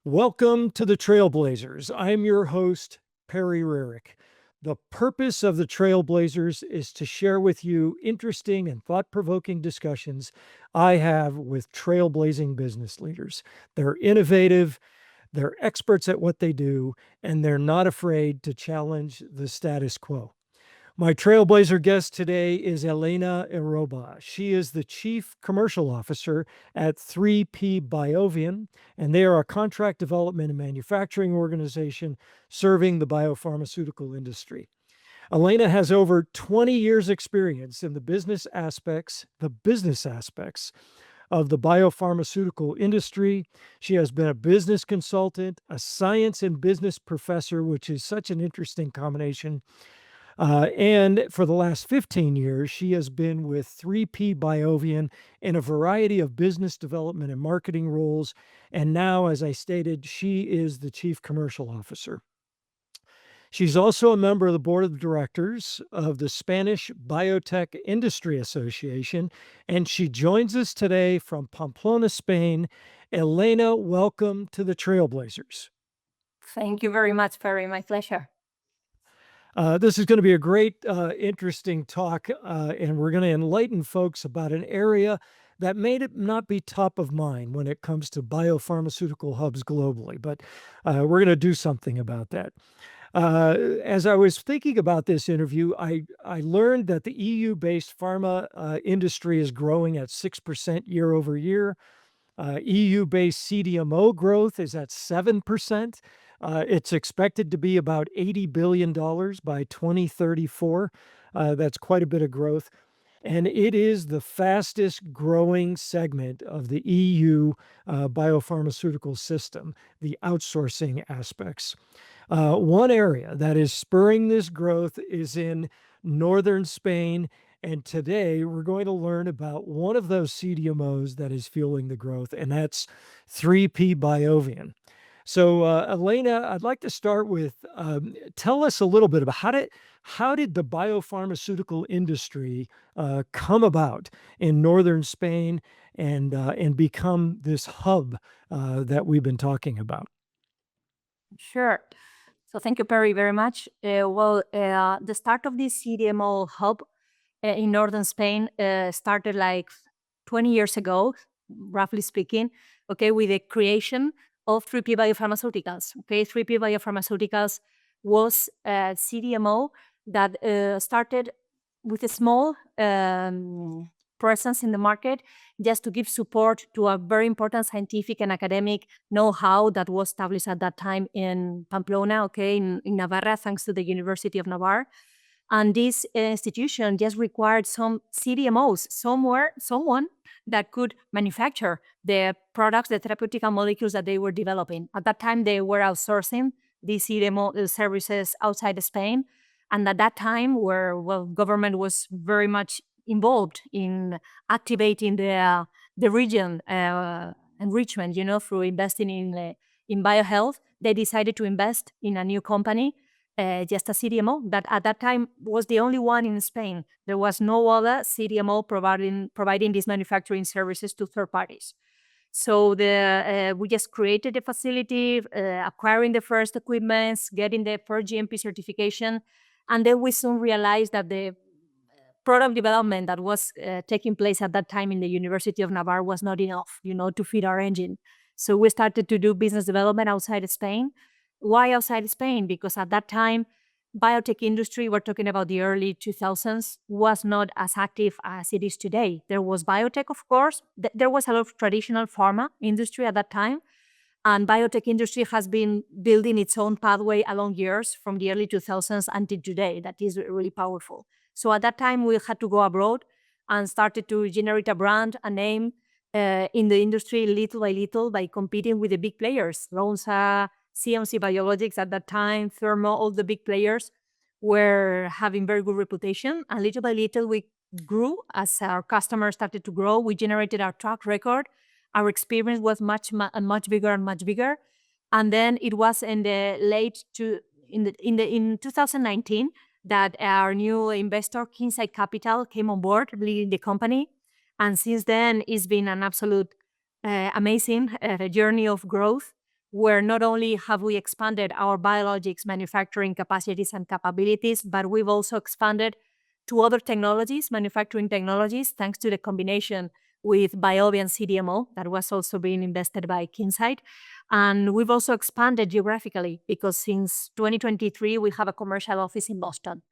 Welcome to the Trailblazers. I'm your host, Perry Rarick. The purpose of the Trailblazers is to share with you interesting and thought provoking discussions I have with trailblazing business leaders. They're innovative, they're experts at what they do, and they're not afraid to challenge the status quo. My trailblazer guest today is Elena Erroba. She is the Chief Commercial Officer at 3P Biovian, and they are a contract development and manufacturing organization serving the biopharmaceutical industry. Elena has over 20 years experience in the business aspects of the biopharmaceutical industry. She has been a business consultant, a science and business professor, which is such an interesting combination, and for the last 15 years, she has been with 3P Biovian in a variety of business development and marketing roles. And now, as I stated, she is the Chief Commercial Officer. She's also a member of the board of directors of the Spanish Biotech Industry Association, and she joins us today from Pamplona, Spain. Elena, welcome to the Trailblazers. Thank you very much, Perry. My pleasure. This is going to be a great, interesting talk, and we're going to enlighten folks about an area that may not be top of mind when it comes to biopharmaceutical hubs globally, but we're going to do something about that. As I was thinking about this interview, I learned that the EU-based pharma industry is growing at 6% year over year. EU-based CDMO growth is at 7%. It's expected to be about $80 billion by 2034. That's quite a bit of growth. And it is the fastest growing segment of the EU biopharmaceutical system, the outsourcing aspects. One area that is spurring this growth is in northern Spain. And today we're going to learn about one of those CDMOs that is fueling the growth, and that's 3P Biovian. So, Elena, I'd like to start with tell us a little bit about how did the biopharmaceutical industry come about in northern Spain and become this hub that we've been talking about? Sure. So thank you, Perry, very much. The start of this CDMO hub in northern Spain started like 20 years ago, roughly speaking, okay, with the creation of 3P Biopharmaceuticals. Okay, 3P Biopharmaceuticals was a CDMO that started with a small presence in the market just to give support to a very important scientific and academic know-how that was established at that time in Pamplona, okay, in Navarra, thanks to the University of Navarre. And this institution just required some CDMOs, someone that could manufacture the products, the therapeutic molecules that they were developing. At that time, they were outsourcing these CDMO services outside of Spain. And at that time, where government was very much involved in activating the region enrichment, through investing in biohealth, they decided to invest in a new company, just a CDMO that at that time was the only one in Spain. There was no other CDMO providing these manufacturing services to third parties. So we just created the facility, acquiring the first equipments, getting the first GMP certification, and then we soon realized that the product development that was taking place at that time in the University of Navarre was not enough, to feed our engine. So we started to do business development outside of Spain. Why outside Spain? Because at that time, biotech industry, we're talking about the early 2000s, was not as active as it is today. There was biotech, of course. There was a lot of traditional pharma industry at that time. And biotech industry has been building its own pathway along years from the early 2000s until today. That is really powerful. So at that time, we had to go abroad and started to generate a brand, a name in the industry little by little by competing with the big players. Lonza, CMC Biologics at that time, Thermo, all the big players were having very good reputation. And little by little, we grew as our customers started to grow. We generated our track record. Our experience was much bigger and much bigger. And then it was in the in 2019 that our new investor, Kinsight Capital, came on board leading the company. And since then, it's been an absolute amazing journey of growth. where not only have we expanded our biologics manufacturing capacities and capabilities, but we've also expanded to other technologies, manufacturing technologies, thanks to the combination with Biovian CDMO that was also being invested by Kinsight. And we've also expanded geographically because since 2023, we have a commercial office in Boston.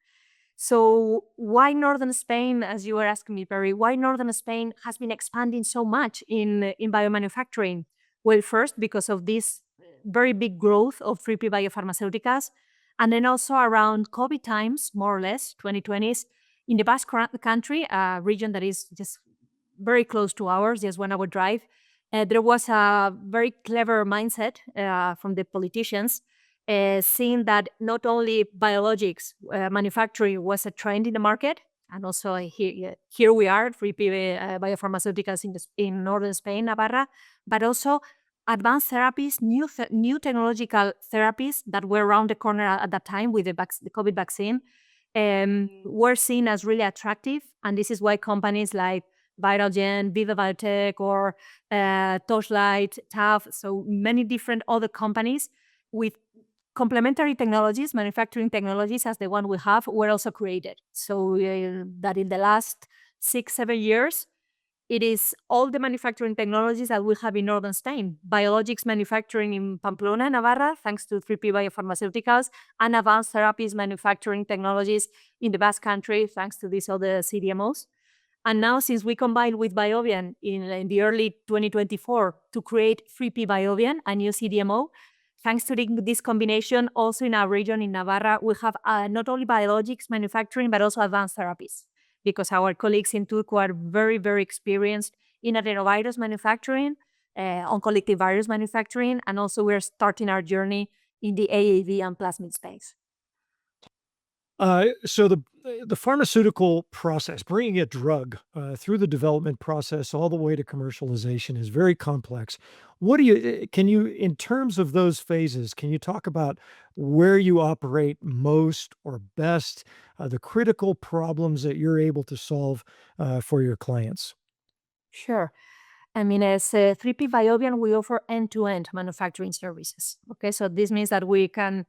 So why Northern Spain, as you were asking me, Perry, why Northern Spain has been expanding so much in biomanufacturing? Well, first, because of this very big growth of 3P biopharmaceuticals, and then also around COVID times, more or less, 2020s, in the Basque Country, a region that is just very close to ours, just 1 hour drive, there was a very clever mindset from the politicians, seeing that not only biologics manufacturing was a trend in the market, and also here we are, 3P biopharmaceuticals in northern Spain, Navarra, but also advanced therapies, new technological therapies that were around the corner at that time with the COVID vaccine, were seen as really attractive. And this is why companies like Vitalgen, Viva Biotech, or Torchlight, TAF, so many different other companies with complementary technologies, manufacturing technologies, as the one we have, were also created. So that in the last 6-7 years, it is all the manufacturing technologies that we have in northern Spain. Biologics manufacturing in Pamplona, Navarra, thanks to 3P Biopharmaceuticals, and advanced therapies manufacturing technologies in the Basque Country, thanks to these other CDMOs. And now, since we combined with Biovian in the early 2024 to create 3P Biovian, a new CDMO, thanks to this combination, also in our region in Navarra, we have not only biologics manufacturing, but also advanced therapies, because our colleagues in Turku are very, very experienced in adenovirus manufacturing, oncolytic virus manufacturing, and also we're starting our journey in the AAV and plasmid space. So the pharmaceutical process, bringing a drug through the development process all the way to commercialization, is very complex. What do you can you, in terms of those phases, can you talk about where you operate most or best, the critical problems that you're able to solve for your clients? Sure. I mean, as 3P Biovian, we offer end-to-end manufacturing services. Okay, so this means that we can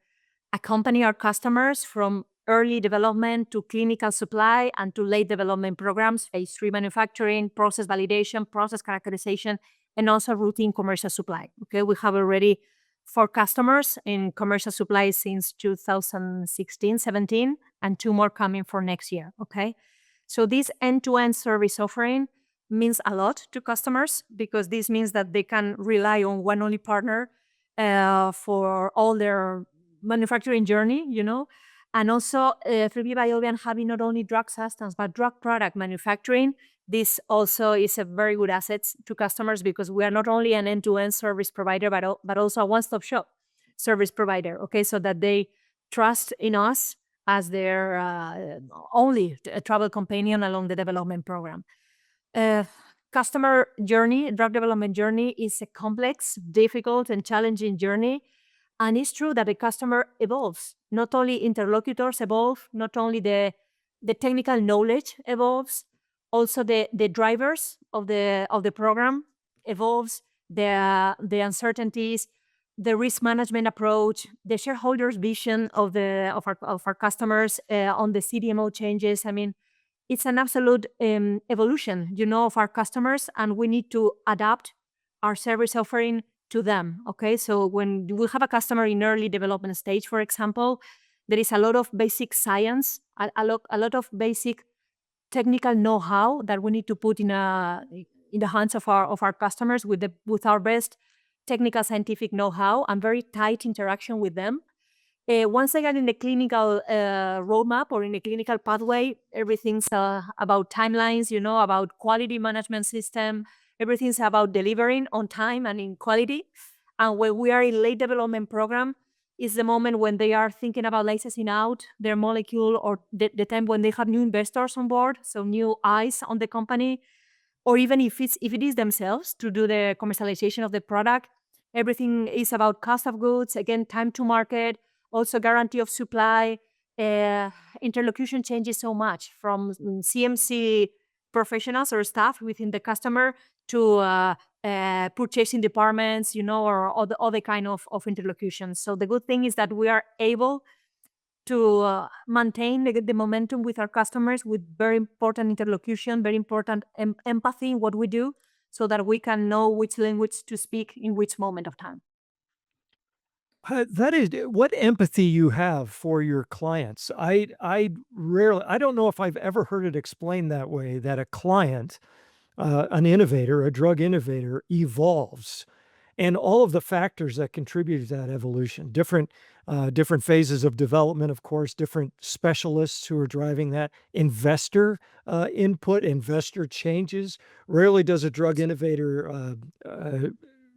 accompany our customers from early development to clinical supply and to late development programs, phase 3 manufacturing, process validation, process characterization, and also routine commercial supply. Okay, we have already 4 customers in commercial supply since 2016, 17, and 2 more coming for next year. Okay, so this end-to-end service offering means a lot to customers because this means that they can rely on one only partner for all their manufacturing journey, and also 3B Biovian having not only drug substance, but drug product manufacturing. This also is a very good asset to customers because we are not only an end-to-end service provider, but also a one-stop shop service provider, okay, so that they trust in us as their only travel companion along the development program. Customer journey, drug development journey is a complex, difficult, and challenging journey. And it's true that the customer evolves. Not only interlocutors evolve, not only the technical knowledge evolves, also the drivers of the program evolves, the uncertainties, the risk management approach, the shareholders' vision of our customers on the CDMO changes. I mean, it's an absolute evolution, of our customers, and we need to adapt our service offering to them. Okay, so when we have a customer in early development stage, for example, there is a lot of basic science, a lot of basic technical know-how that we need to put in the hands of our customers with our best technical scientific know-how and very tight interaction with them. Once they get in the clinical roadmap or in the clinical pathway, everything's about timelines, about quality management system. Everything's about delivering on time and in quality. And when we are in late development program, is the moment when they are thinking about licensing out their molecule, or the time when they have new investors on board, so new eyes on the company, or even if it is themselves to do the commercialization of the product. Everything is about cost of goods, again, time to market, also guarantee of supply. Interlocution changes so much from CMC professionals or staff within the customer to purchasing departments, or other kind of interlocutions. So the good thing is that we are able to maintain the momentum with our customers with very important interlocution, very important empathy in what we do, so that we can know which language to speak in which moment of time. That is what empathy you have for your clients. I don't know if I've ever heard it explained that way, that a client, an innovator, a drug innovator evolves, and all of the factors that contribute to that evolution, different phases of development, of course, different specialists who are driving that, investor, input, investor changes. Rarely does a drug innovator,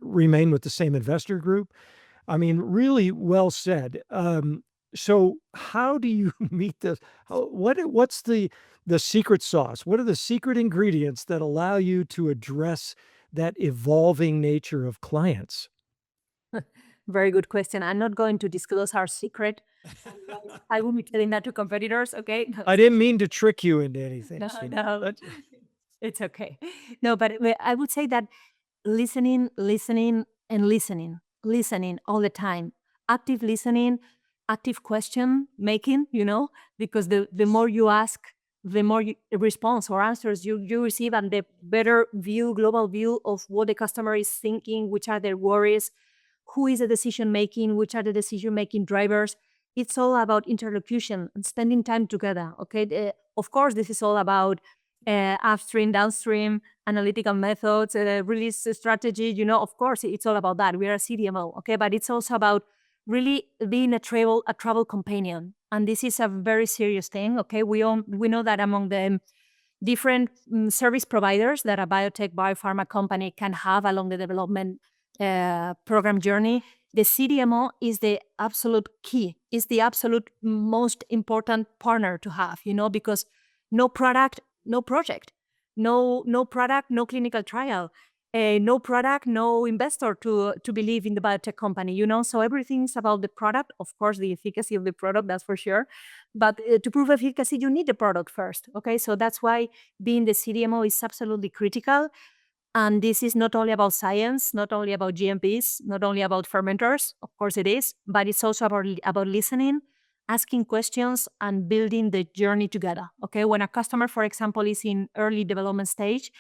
remain with the same investor group. I mean, really well said. So how do you meet this? What's the secret sauce? What are the secret ingredients that allow you to address that evolving nature of clients? Very good question. I'm not going to disclose our secret. Otherwise, I will be telling that to competitors. Okay. No, I didn't mean to trick you into anything, no, sweetie. no. It's okay. No, but I would say that listening, listening, and listening all the time. Active listening, active question making, because the more you ask, the more response or answers you receive, and the better view, global view of what the customer is thinking, which are their worries, who is the decision making, which are the decision making drivers. It's all about interlocution and spending time together. Okay. Of course, this is all about upstream, downstream, analytical methods, release strategy. Of course, it's all about that. We are a CDMO, okay, but it's also about really being a travel companion, and this is a very serious thing. Okay, we know that among the different service providers that a biopharma company can have along the development program journey, the CDMO is the absolute key, is the absolute most important partner to have, because no product, no project, no product, no clinical trial, no product, no investor to believe in the biotech company, So everything's about the product, of course, the efficacy of the product, that's for sure. But to prove efficacy, you need the product first. Okay, so that's why being the CDMO is absolutely critical. And this is not only about science, not only about GMPs, not only about fermenters, of course it is, but it's also about listening, asking questions, and building the journey together. Okay, when a customer, for example, is in early development stage,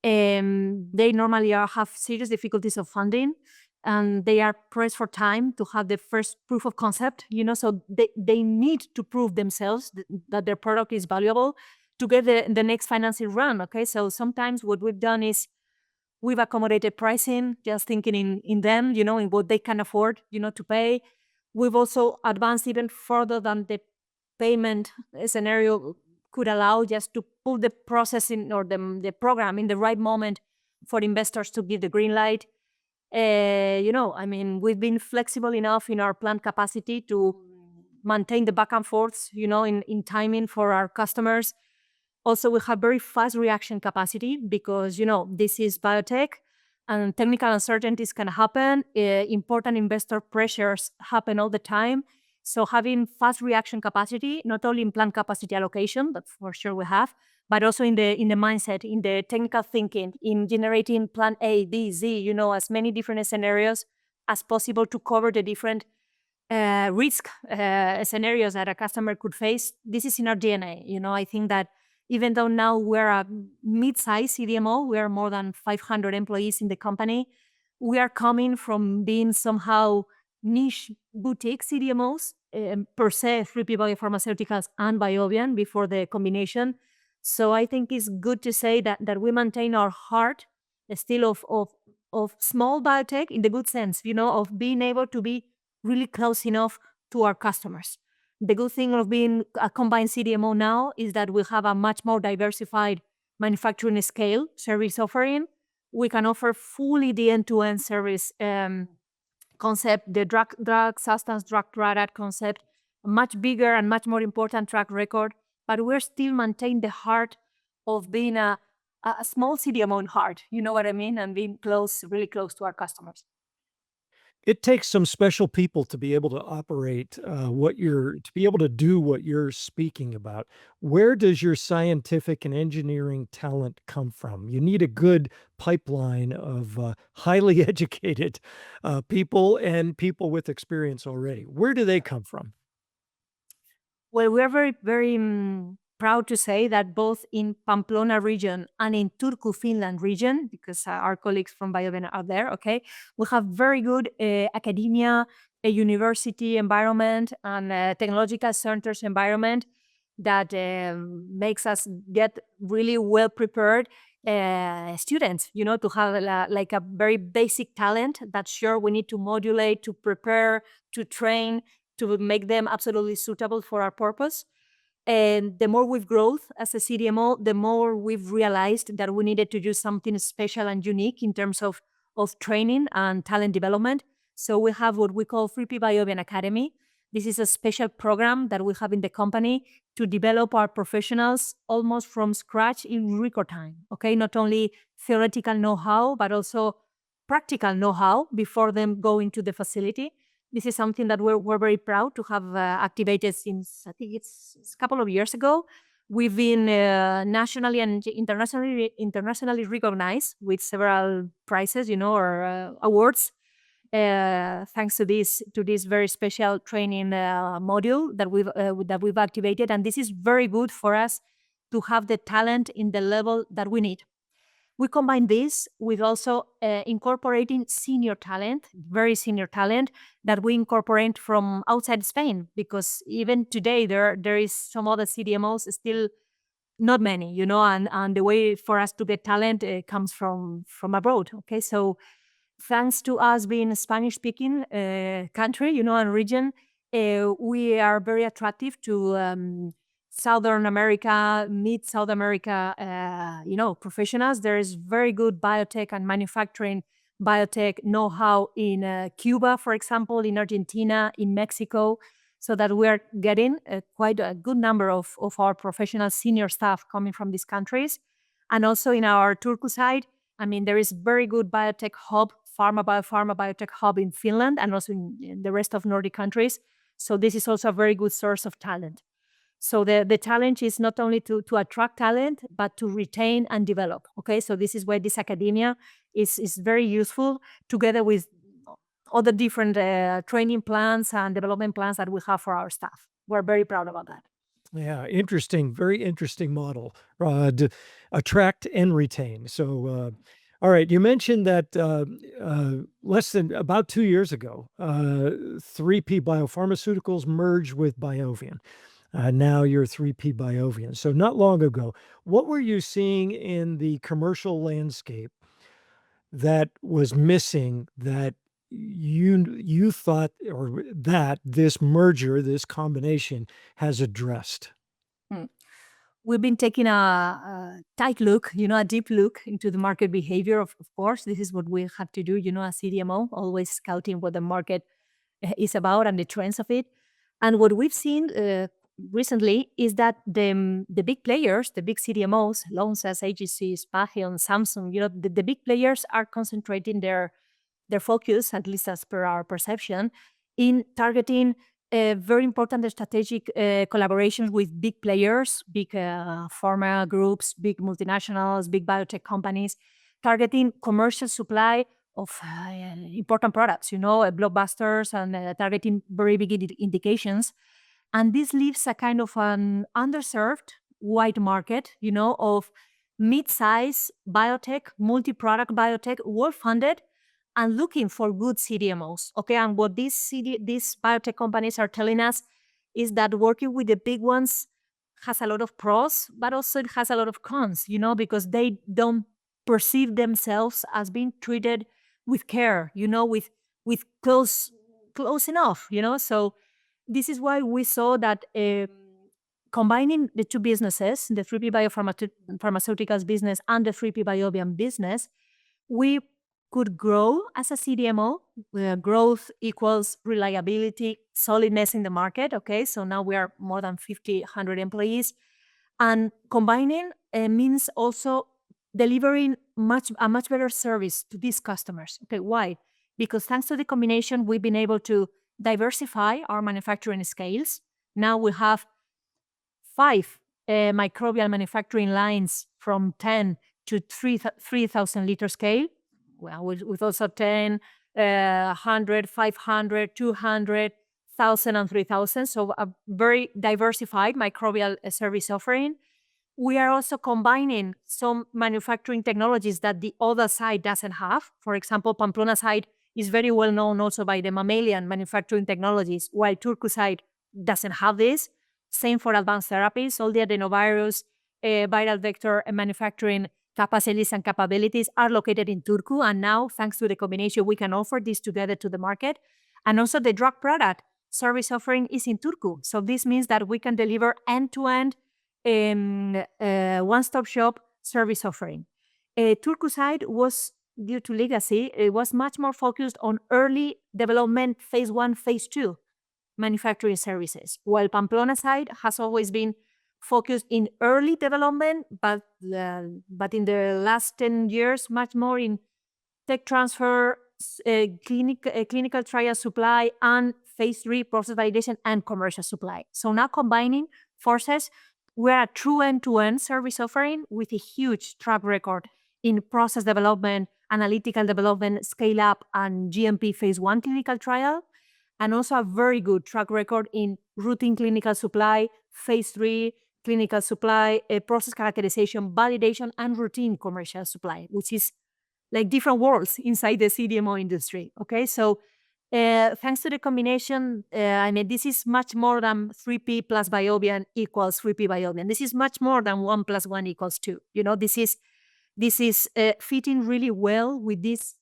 they normally have serious difficulties of funding, and they are pressed for time to have the first proof of concept, so they need to prove themselves that their product is valuable to get the next financing run. Okay, so sometimes what we've done is we've accommodated pricing, just thinking in them, in what they can afford, to pay. We've also advanced even further than the payment scenario could allow, just to put the process in, or the program in the right moment for investors to give the green light. We've been flexible enough in our plant capacity to maintain the back and forths, in timing for our customers. Also, we have very fast reaction capacity because, this is biotech and technical uncertainties can happen. Important investor pressures happen all the time. So having fast reaction capacity, not only in plant capacity allocation, that for sure we have, but also in the mindset, in the technical thinking, in generating plan A, B, Z, as many different scenarios as possible to cover the different risk scenarios that a customer could face. This is in our DNA. I think that even though now we're a mid-size CDMO, we are more than 500 employees in the company. We are coming from being somehow niche boutique CDMOs, per se, 3P Biopharmaceuticals and Biovian before the combination. So I think it's good to say that we maintain our heart still of small biotech in the good sense, of being able to be really close enough to our customers. The good thing of being a combined CDMO now is that we have a much more diversified manufacturing scale service offering. We can offer fully the end-to-end service concept, the drug substance, drug product concept, a much bigger and much more important track record, but we're still maintaining the heart of being a small CDMO in heart, you know what I mean, and being close, really close to our customers. It takes some special people to be able to operate, to be able to do what you're speaking about. Where does your scientific and engineering talent come from? You need a good pipeline of, highly educated, people and people with experience already. Where do they come from? Well, we're very, very proud to say that both in Pamplona region and in Turku, Finland region, because our colleagues from Biovena are there, okay, we have very good academia, a university environment, and technological centers environment that makes us get really well prepared students, to have like a very basic talent that sure we need to modulate, to prepare, to train, to make them absolutely suitable for our purpose. And the more we've grown as a CDMO, the more we've realized that we needed to do something special and unique in terms of training and talent development. So we have what we call 3P Biovian Academy. This is a special program that we have in the company to develop our professionals almost from scratch in record time. Okay, not only theoretical know-how, but also practical know-how before them go into the facility. This is something that we're very proud to have activated since, I think it's a couple of years ago. We've been nationally and internationally recognized with several prizes, or awards, thanks to this very special training module that we've activated. And this is very good for us to have the talent in the level that we need. We combine this with also incorporating senior talent, very senior talent that we incorporate from outside Spain, because even today there is some other CDMOs, still not many, and the way for us to get talent comes from abroad. Okay, so thanks to us being a Spanish-speaking country, and region, we are very attractive to Southern America, mid-South America, professionals. There is very good biotech and manufacturing biotech know-how in Cuba, for example, in Argentina, in Mexico, so that we are getting quite a good number of our professional senior staff coming from these countries. And also in our Turku side, I mean, there is very good biotech hub, biopharma biotech hub in Finland and also in the rest of Nordic countries. So this is also a very good source of talent. So the challenge is not only to attract talent, but to retain and develop. Okay, so this is where this academia is very useful, together with other different training plans and development plans that we have for our staff. We're very proud about that. Yeah, interesting, very interesting model, to attract and retain. So, all right, you mentioned that less than about 2 years ago, 3P Biopharmaceuticals merged with Biovian. Now you're 3P Biovian. So not long ago, what were you seeing in the commercial landscape that was missing that you thought or that this merger, this combination has addressed? Mm. We've been taking a tight look, a deep look into the market behavior. Of course, this is what we have to do, as CDMO, always scouting what the market is about and the trends of it. And what we've seen recently is that the big players, the big CDMOs, Lonza's, AGC's, Patheon, Samsung, the big players are concentrating their focus, at least as per our perception, in targeting very important strategic collaborations with big players, big pharma groups, big multinationals, big biotech companies, targeting commercial supply of important products, blockbusters, and targeting very big indications. And this leaves a kind of an underserved white market, of mid-size biotech, multi-product biotech, well-funded, and looking for good CDMOs. Okay, and what these biotech companies are telling us is that working with the big ones has a lot of pros, but also it has a lot of cons, because they don't perceive themselves as being treated with care, with close enough, So this is why we saw that combining the two businesses, the 3P Biopharmaceuticals business and the 3P Biovian business, we could grow as a CDMO. Growth equals reliability, solidness in the market. Okay, so now we are more than 100 employees. And combining means also delivering a much better service to these customers. Okay, why? because thanks to the combination, we've been able to diversify our manufacturing scales. Now we have 5 microbial manufacturing lines from 10 to 3,000 liter scale. Well, with also 10, 100, 500, 200, 1,000, and 3,000. So a very diversified microbial service offering. We are also combining some manufacturing technologies that the other side doesn't have. For example, Pamplona side is very well known also by the mammalian manufacturing technologies, while Turku side doesn't have this. Same for advanced therapies. All the adenovirus, viral vector manufacturing capacities and capabilities are located in Turku. And now, thanks to the combination, we can offer this together to the market. And also the drug product service offering is in Turku. So this means that we can deliver end-to-end one-stop shop service offering. Turku side was, due to legacy, it was much more focused on early development, phase 1, phase 2 manufacturing services, while Pamplona side has always been focused in early development, but in the last 10 years, much more in tech transfer, clinical trial supply, and phase 3 process validation and commercial supply. So now combining forces, we're a true end-to-end service offering with a huge track record in process development, analytical development, scale-up, and GMP phase 1 clinical trial, and also a very good track record in routine clinical supply, phase 3 clinical supply, process characterization, validation, and routine commercial supply, which is like different worlds inside the CDMO industry. Okay, so thanks to the combination, I mean, this is much more than 3P plus Biovian equals 3P Biovian. This is much more than 1 plus 1 equals 2. You know, this is fitting really well with this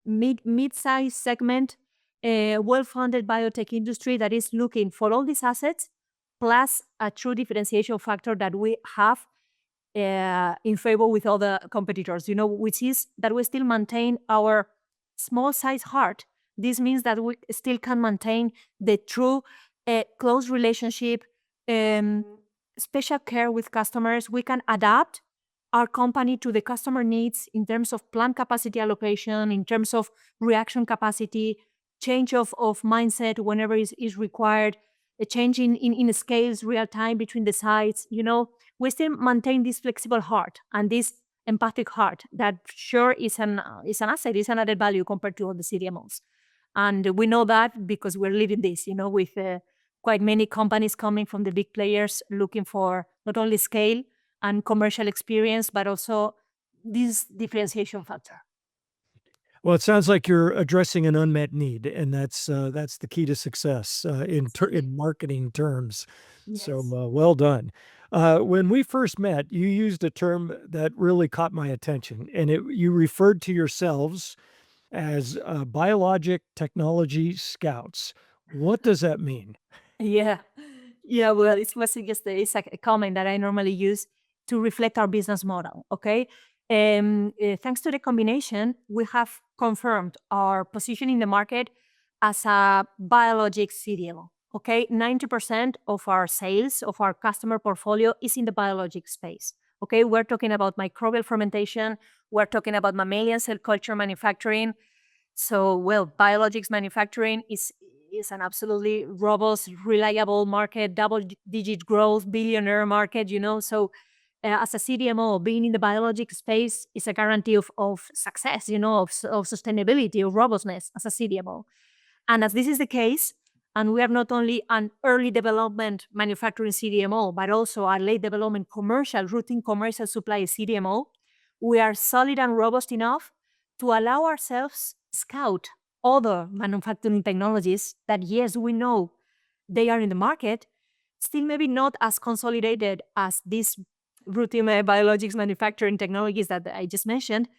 mid-size segment, well-funded biotech industry that is looking for all these assets, plus a true differentiation factor that we have in favor with other competitors, you know, which is that we still maintain our small size heart. This means that we still can maintain the true close relationship, special care with customers. We can adapt our company to the customer needs in terms of plant capacity allocation, in terms of reaction capacity, change of mindset whenever is required, a change in scales real time between the sites. You know, we still maintain this flexible heart and this empathic heart that sure is an asset, is an added value compared to all the CDMOs. And we know that because we're living this, you know, with quite many companies coming from the big players looking for not only scale and commercial experience, but also this differentiation factor. Well, it sounds like you're addressing an unmet need, and that's the key to success, in marketing terms. So, Yes. well done. When we first met, you used a term that really caught my attention, and you referred to yourselves as, biologic technology scouts. What does that mean? Yeah. Yeah, well, it was just it's a comment that I normally use to reflect our business model, okay? Thanks to the combination, we have confirmed our position in the market as a biologic CDMO, okay? 90% of our sales, of our customer portfolio is in the biologic space, okay? We're talking about microbial fermentation, we're talking about mammalian cell culture manufacturing. So, well, biologics manufacturing is an absolutely robust, reliable market, double-digit growth, billionaire market, you know. So, as a CDMO, being in the biologic space is a guarantee of success, you know, of sustainability, of robustness as a CDMO. And as this is the case, and we are not only an early development manufacturing CDMO, but also a late development commercial, routine commercial supply CDMO, we are solid and robust enough to allow ourselves scout other manufacturing technologies that, yes, we know they are in the market, still maybe not as consolidated as these routine biologics manufacturing technologies that I just mentioned,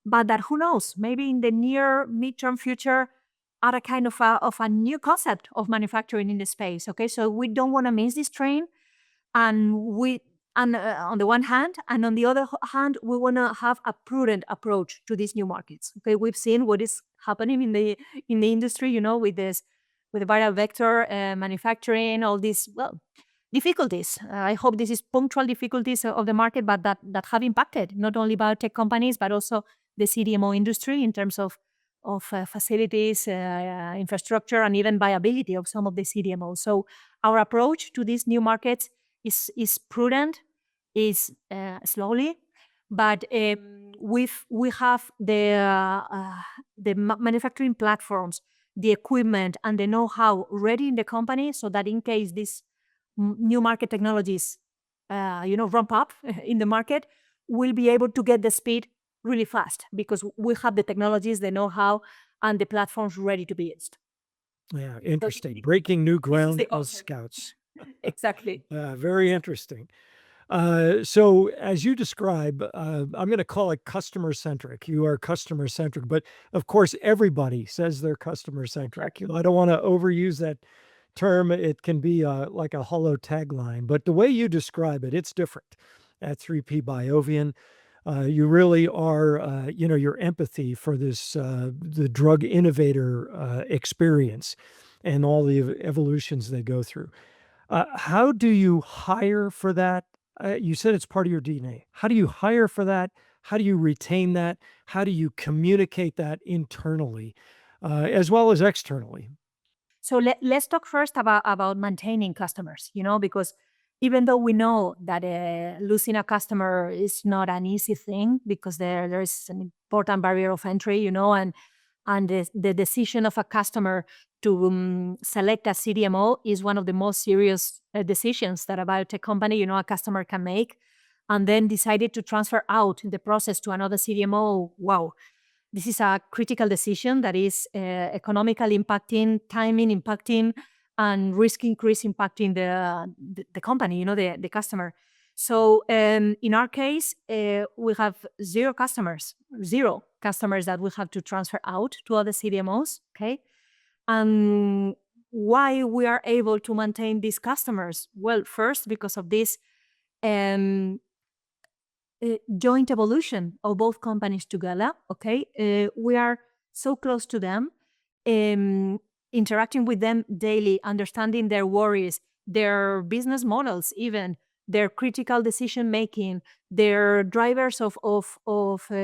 but that who knows, maybe in the near midterm future are a kind of a new concept of manufacturing in the space. Okay, so we don't want to miss this train, and on the one hand, and on the other hand, we want to have a prudent approach to these new markets. Okay, we've seen what is happening in the industry, you know, with the viral vector manufacturing, all these difficulties. I hope this is punctual difficulties of the market, but that have impacted not only biotech companies but also the CDMO industry in terms of facilities, infrastructure, and even viability of some of the CDMOs. So our approach to these new markets is prudent, is slowly, but we have the manufacturing platforms, the equipment, and the know-how ready in the company, so that in case these new market technologies, ramp up in the market, we'll be able to get the speed really fast because we have the technologies, the know-how, and the platforms ready to be used. Yeah, So interesting. Breaking new this is ground the as answer. scouts. Exactly. Very interesting. So as you describe, I'm going to call it customer centric. You are customer centric, but of course, everybody says they're customer centric. I don't want to overuse that term. It can be like a hollow tagline, but the way you describe it, it's different. At 3P Biovian, you really are, your empathy for this the drug innovator experience and all the evolutions they go through. How do you hire for that? You said it's part of your DNA. How do you hire for that? How do you retain that? How do you communicate that internally, as well as externally? So let's talk first about maintaining customers, because even though we know that losing a customer is not an easy thing because there's an important barrier of entry, and the decision of a customer to select a CDMO is one of the most serious decisions that a biotech company, a customer can make. And then decided to transfer out the process to another CDMO. Wow, this is a critical decision that is economically impacting, timing impacting, and risk increase impacting the company, the customer. So in our case, we have zero customers that we have to transfer out to other CDMOs. Okay, and why we are able to maintain these customers? Well, first because of this um, joint evolution of both companies together. Okay, we are so close to them, um, interacting with them daily, understanding their worries, their business models, even their critical decision making, their drivers of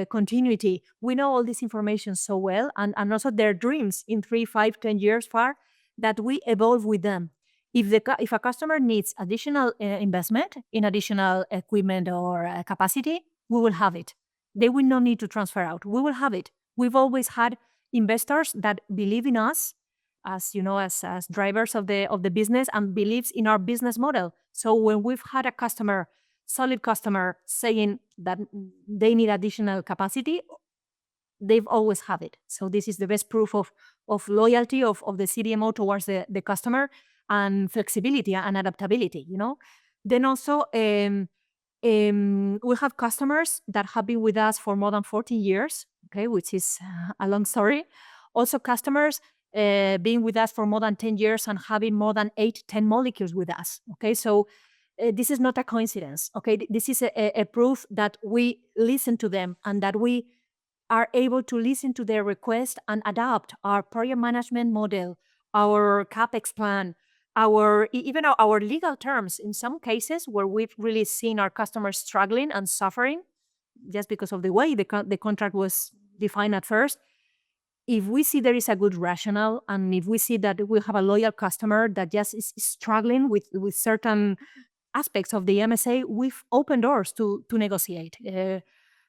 continuity. We know all this information so well, and also their dreams in 3, 5, 10 years far, that we evolve with them. If a customer needs additional investment in additional equipment or capacity, we will have it. They will not need to transfer out. We will have it. We've always had investors that believe in us as drivers of the business and believes in our business model. So when we've had a solid customer saying that they need additional capacity, they've always had it. So this is the best proof of loyalty of the CDMO towards the customer, and flexibility and adaptability. Then also we have customers that have been with us for more than 40 years, okay, which is a long story. Also customers being with us for more than 10 years and having more than 8, 10 molecules with us. Okay, so this is not a coincidence. Okay, this is a proof that we listen to them and that we are able to listen to their request and adapt our project management model, our CapEx plan, even our legal terms in some cases where we've really seen our customers struggling and suffering just because of the way the contract was defined at first. If we see there is a good rationale, and if we see that we have a loyal customer that just is struggling with certain aspects of the MSA, we've opened doors to negotiate.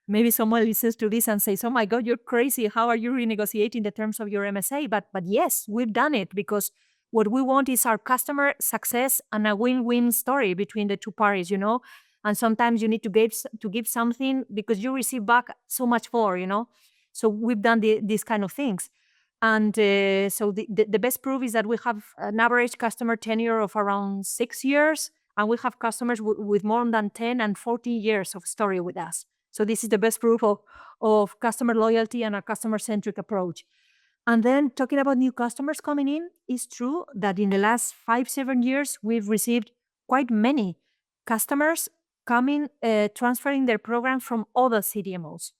Maybe someone listens to this and says, "Oh my God, you're crazy! How are you renegotiating the terms of your MSA?" But yes, we've done it because what we want is our customer success and a win-win story between the two parties. And sometimes you need to give something because you receive back so much more. So we've done these kind of things. And so the best proof is that we have an average customer tenure of around 6 years, and we have customers with more than 10 and 14 years of story with us. So this is the best proof of customer loyalty and a customer-centric approach. And then talking about new customers coming in, it's true that in the last 5, 7 years, we've received quite many customers coming, transferring their program from other CDMOs.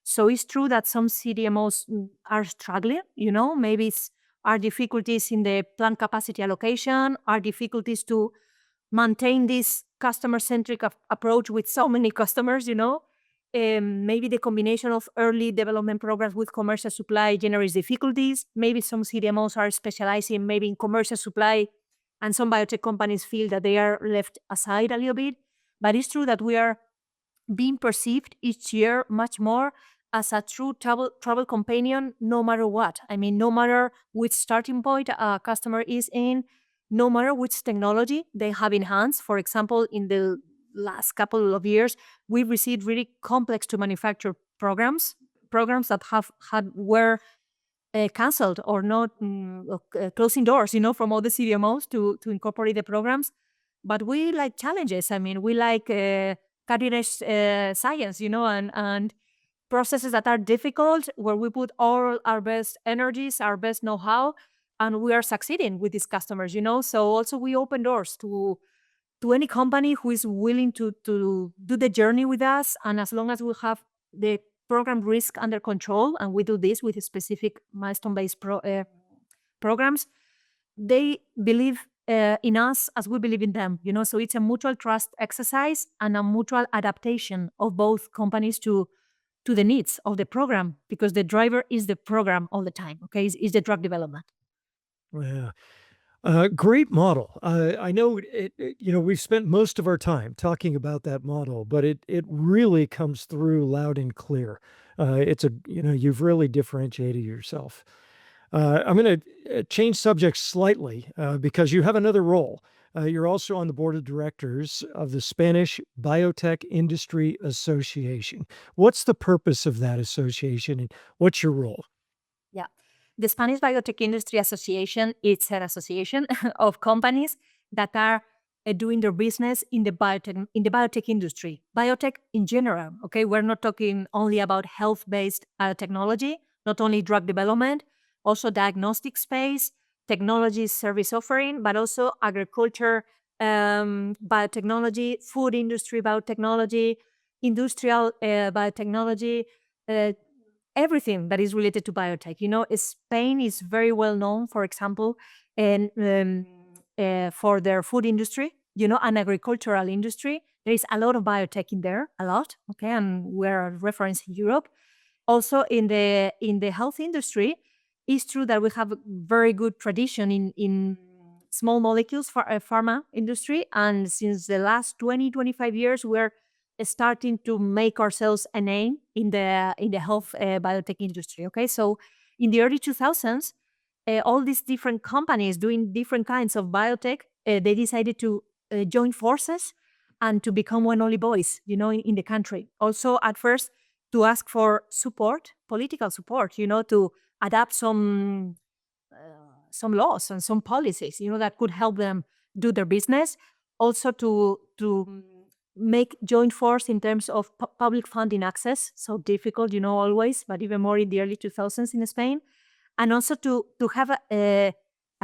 So it's true that some CDMOs are struggling, maybe it's our difficulties in the plant capacity allocation, our difficulties to maintain this customer-centric approach with so many customers. Maybe the combination of early development programs with commercial supply generates difficulties. Maybe some CDMOs are specializing maybe in commercial supply, and some biotech companies feel that they are left aside a little bit. But it's true that we are being perceived each year much more as a true travel companion, no matter what. I mean, no matter which starting point a customer is in, no matter which technology they have in hands. For example, in the last couple of years, we've received really complex to manufacture programs that have had were canceled or not closing doors, from all the CDMOs to incorporate the programs. But we like challenges. I mean, we like cutting edge science, and processes that are difficult, where we put all our best energies, our best know-how, and we are succeeding with these customers. So also we open doors to any company who is willing to do the journey with us. And as long as we have the program risk under control, and we do this with specific milestone-based programs, they believe in us as we believe in them. So it's a mutual trust exercise and a mutual adaptation of both companies to the needs of the program, because the driver is the program all the time. Okay, is the drug development. Yeah. Great model. I know we've spent most of our time talking about that model, but it really comes through loud and clear. You've really differentiated yourself. I'm going to change subjects slightly because you have another role. You're also on the board of directors of the Spanish Biotech Industry Association. What's the purpose of that association, and what's your role? Yeah. The Spanish Biotech Industry Association, it's an association of companies that are doing their business in the biotech industry. Biotech in general, okay? We're not talking only about health-based biotechnology, not only drug development, also diagnostic space, technology service offering, but also agriculture, biotechnology, food industry biotechnology, industrial biotechnology, uh, everything that is related to biotech. Spain is very well known, for example, and for their food industry, and agricultural industry. There is a lot of biotech in there, a lot. Okay, and we're a reference in Europe. Also, in the health industry, it's true that we have a very good tradition in small molecules for pharma industry, and since the last 20-25 years, we're starting to make ourselves a name in the health biotech industry. Okay, so in the early 2000s, all these different companies doing different kinds of biotech, they decided to join forces and to become one only voice, in the country. Also, at first, to ask for support, political support, to adapt some laws and some policies, that could help them do their business. Also to make joint force in terms of public funding access. So difficult, always, but even more in the early 2000s in Spain. And also to have a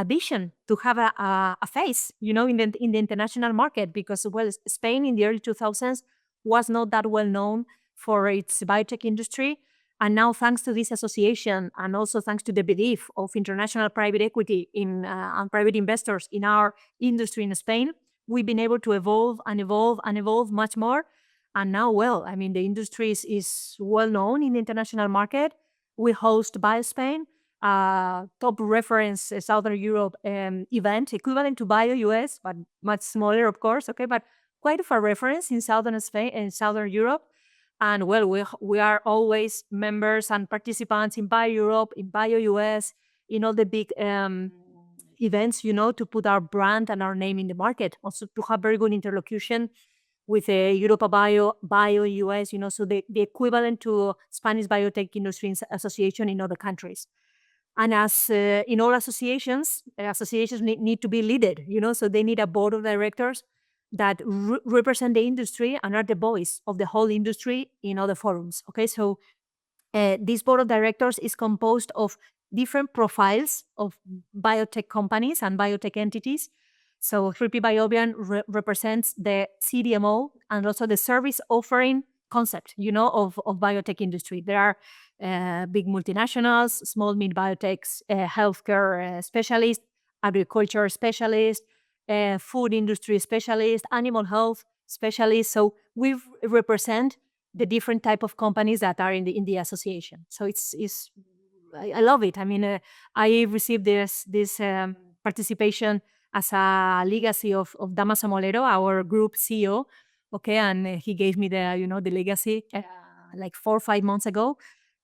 vision, to have a face, in the international market, because, well, Spain in the early 2000s was not that well known for its biotech industry. And now, thanks to this association, and also thanks to the belief of international private equity and private investors in our industry in Spain, we've been able to evolve and evolve and evolve much more. And now, well, I mean, the industry is well known in the international market. We host BioSpain, top reference Southern Europe event, equivalent to Bio US, but much smaller, of course. Okay, but quite of a reference in Southern Spain and Southern Europe. And, well, we are always members and participants in Bio Europe, in Bio US, in all the big events, to put our brand and our name in the market. Also to have very good interlocution with Europa Bio US, so the equivalent to Spanish Biotech Industry Association in other countries. And as in all associations need to be led, so they need a board of directors that represent the industry and are the voice of the whole industry in other forums. Okay, so this board of directors is composed of different profiles of biotech companies and biotech entities. So 3P Biovian represents the CDMO and also the service offering concept, of biotech industry. There are big multinationals, small mid biotechs, healthcare specialists, agriculture specialists, food industry specialists, animal health specialists. So we represent the different type of companies that are in the association. So it's I love it. I mean, I received this participation as a legacy of Damaso Molero, our group CEO. Okay, and he gave me the legacy like 4 or 5 months ago,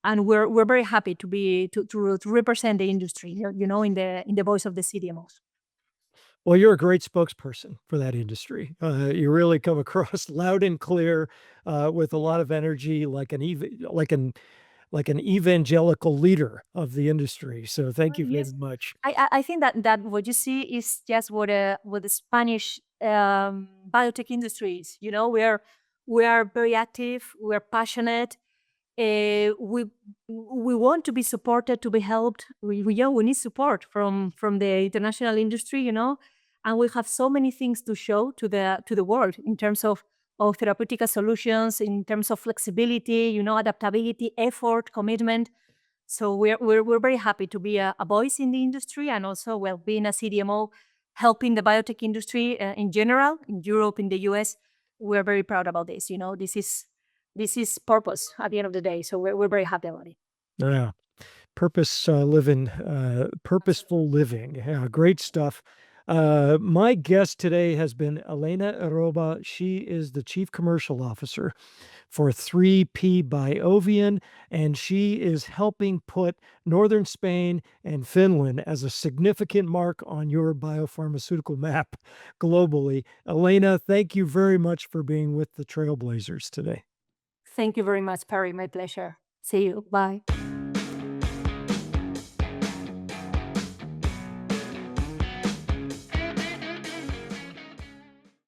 and we're very happy to be to represent the industry, in the voice of the CDMOs. Well, you're a great spokesperson for that industry. You really come across loud and clear, with a lot of energy, like an evangelical leader of the industry. So thank Well, you very yes, much. I think that what you see is just what the Spanish biotech industry is. We are very active. We are passionate. We want to be supported, to be helped. We need support from the international industry, and we have so many things to show to the world in terms of therapeutic solutions, in terms of flexibility, adaptability, effort, commitment. So we're very happy to be a voice in the industry, and also, well, being a CDMO, helping the biotech industry in general, in Europe, in the US. We're very proud about this. This is purpose at the end of the day. So we're very happy about it. Yeah. Purposeful Absolutely. living. Yeah, great stuff. My guest today has been Elena Erroba. She is the Chief Commercial Officer for 3P Biovian, and she is helping put northern Spain and Finland as a significant mark on your biopharmaceutical map globally. Elena, thank you very much for being with the Trailblazers today. Thank you very much, Perry. My pleasure. See you. Bye.